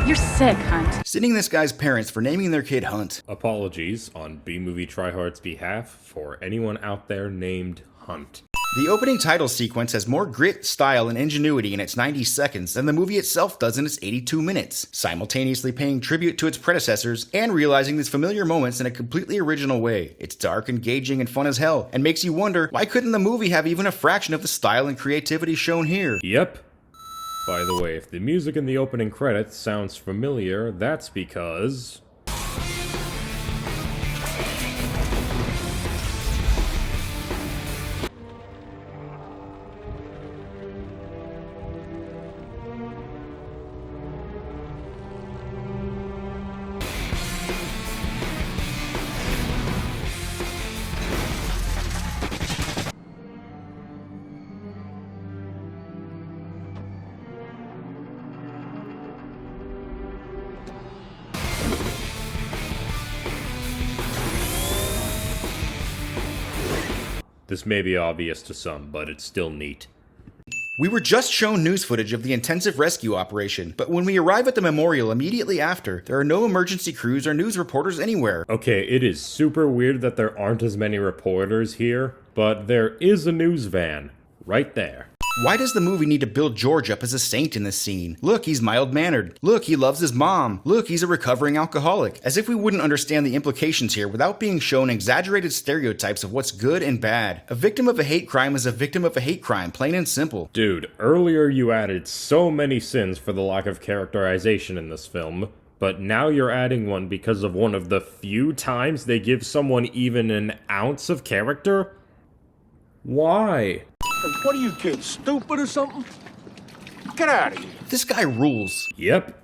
You're sick, Hunt. Sitting this guy's parents for naming their kid Hunt. Apologies on B-Movie Tryhard's behalf for anyone out there named Hunt. The opening title sequence has more grit, style, and ingenuity in its 90 seconds than the movie itself does in its 82 minutes, simultaneously paying tribute to its predecessors and realizing these familiar moments in a completely original way. It's dark, engaging, and fun as hell, and makes you wonder, why couldn't the movie have even a fraction of the style and creativity shown here? Yep. By the way, if the music in the opening credits sounds familiar, that's because... This may be obvious to some, but it's still neat. We were just shown news footage of the intensive rescue operation, but when we arrive at the memorial immediately after, there are no emergency crews or news reporters anywhere. Okay, it is super weird that there aren't as many reporters here, but there is a news van right there. Why does the movie need to build George up as a saint in this scene? Look, he's mild-mannered. Look, he loves his mom. Look, he's a recovering alcoholic. As if we wouldn't understand the implications here without being shown exaggerated stereotypes of what's good and bad. A victim of a hate crime is a victim of a hate crime, plain and simple. Dude, earlier you added so many sins for the lack of characterization in this film, but now you're adding one because of one of the few times they give someone even an ounce of character? Why? What are you kids, stupid or something? Get out of here. This guy rules. Yep.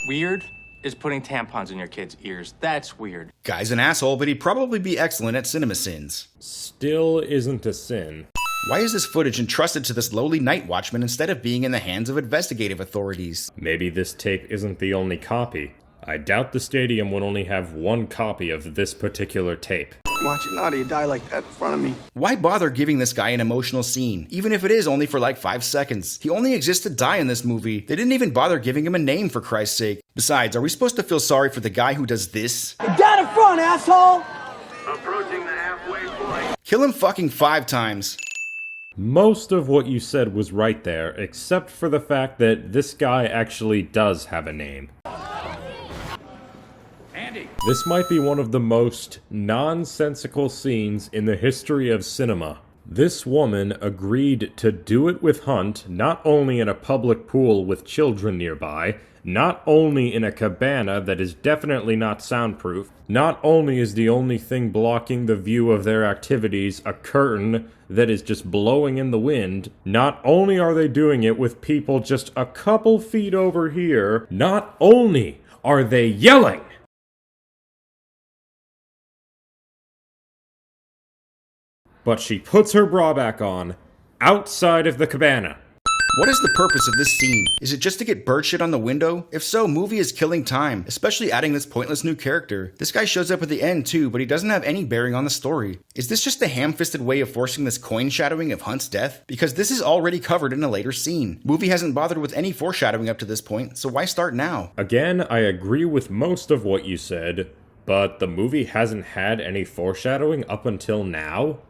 Weird is putting tampons in your kids' ears. That's weird. Guy's an asshole, but he'd probably be excellent at cinema sins. Still isn't a sin. Why is this footage entrusted to this lowly night watchman instead of being in the hands of investigative authorities? Maybe this tape isn't the only copy. I doubt the stadium would only have one copy of this particular tape. Watch it, Nadia die like that in front of me. Why bother giving this guy an emotional scene, even if it is only for like 5 seconds? He only exists to die in this movie. They didn't even bother giving him a name, for Christ's sake. Besides, are we supposed to feel sorry for the guy who does this? Down in front, asshole! Approaching the halfway point. Kill him fucking 5 times. Most of what you said was right there, except for the fact that this guy actually does have a name. This might be one of the most nonsensical scenes in the history of cinema. This woman agreed to do it with Hunt not only in a public pool with children nearby, not only in a cabana that is definitely not soundproof, not only is the only thing blocking the view of their activities a curtain that is just blowing in the wind, not only are they doing it with people just a couple feet over here, not only are they yelling! But she puts her bra back on, outside of the cabana. What is the purpose of this scene? Is it just to get bird shit on the window? If so, movie is killing time, especially adding this pointless new character. This guy shows up at the end too, but he doesn't have any bearing on the story. Is this just a ham-fisted way of forcing this coin shadowing of Hunt's death? Because this is already covered in a later scene. Movie hasn't bothered with any foreshadowing up to this point, so why start now? Again, I agree with most of what you said, but the movie hasn't had any foreshadowing up until now?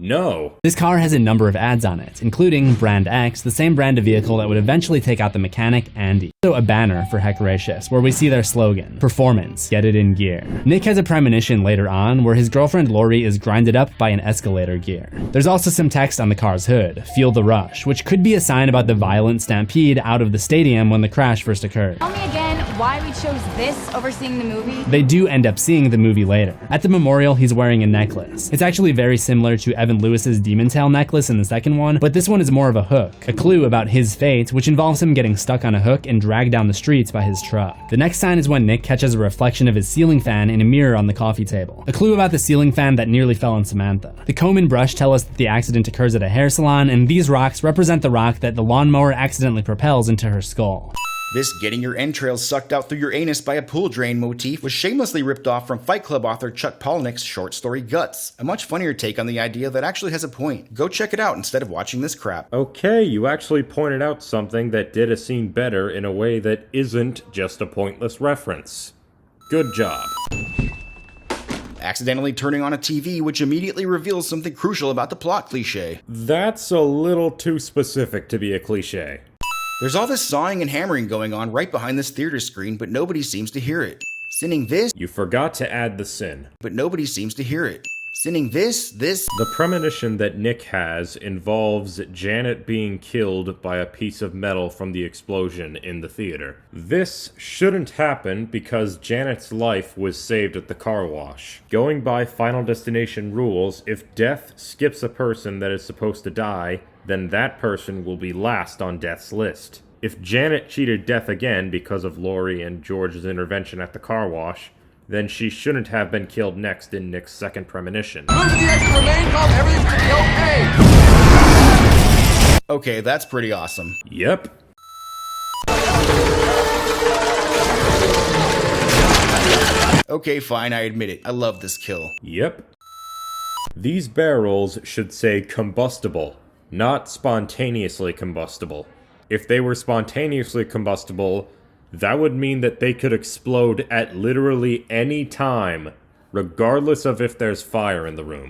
No. This car has a number of ads on it, including Brand X, the same brand of vehicle that would eventually take out the mechanic, Andy. Also a banner for Hecaracious, where we see their slogan, Performance, Get It in Gear. Nick has a premonition later on, where his girlfriend Lori is grinded up by an escalator gear. There's also some text on the car's hood, Feel the Rush, which could be a sign about the violent stampede out of the stadium when the crash first occurred. Tell me again why we chose this over seeing the movie? They do end up seeing the movie later. At the memorial, he's wearing a necklace. It's actually very similar to Evan Lewis's demon tail necklace in the second one, but this one is more of a hook, a clue about his fate, which involves him getting stuck on a hook and dragged down the streets by his truck. The next sign is when Nick catches a reflection of his ceiling fan in a mirror on the coffee table, a clue about the ceiling fan that nearly fell on Samantha. The comb and brush tell us that the accident occurs at a hair salon, and these rocks represent the rock that the lawnmower accidentally propels into her skull. This getting your entrails sucked out through your anus by a pool drain motif was shamelessly ripped off from Fight Club author Chuck Palahniuk's short story Guts, a much funnier take on the idea that actually has a point. Go check it out instead of watching this crap. Okay, you actually pointed out something that did a scene better in a way that isn't just a pointless reference. Good job. Accidentally turning on a TV which immediately reveals something crucial about the plot cliche. That's a little too specific to be a cliche. There's all this sawing and hammering going on right behind this theater screen, but nobody seems to hear it. Sinning this, You forgot to add the sin. but nobody seems to hear it. Sinning this. The premonition that Nick has involves Janet being killed by a piece of metal from the explosion in the theater. This shouldn't happen because Janet's life was saved at the car wash. Going by Final Destination rules, if death skips a person that is supposed to die, then that person will be last on death's list. If Janet cheated death again because of Lori and George's intervention at the car wash, then she shouldn't have been killed next in Nick's second premonition. Move to the exit, remain calm, everything's gonna be okay. Okay, that's pretty awesome. Yep. Okay, fine, I admit it. I love this kill. Yep. These barrels should say combustible, not spontaneously combustible. If they were spontaneously combustible, that would mean that they could explode at literally any time, regardless of if there's fire in the room.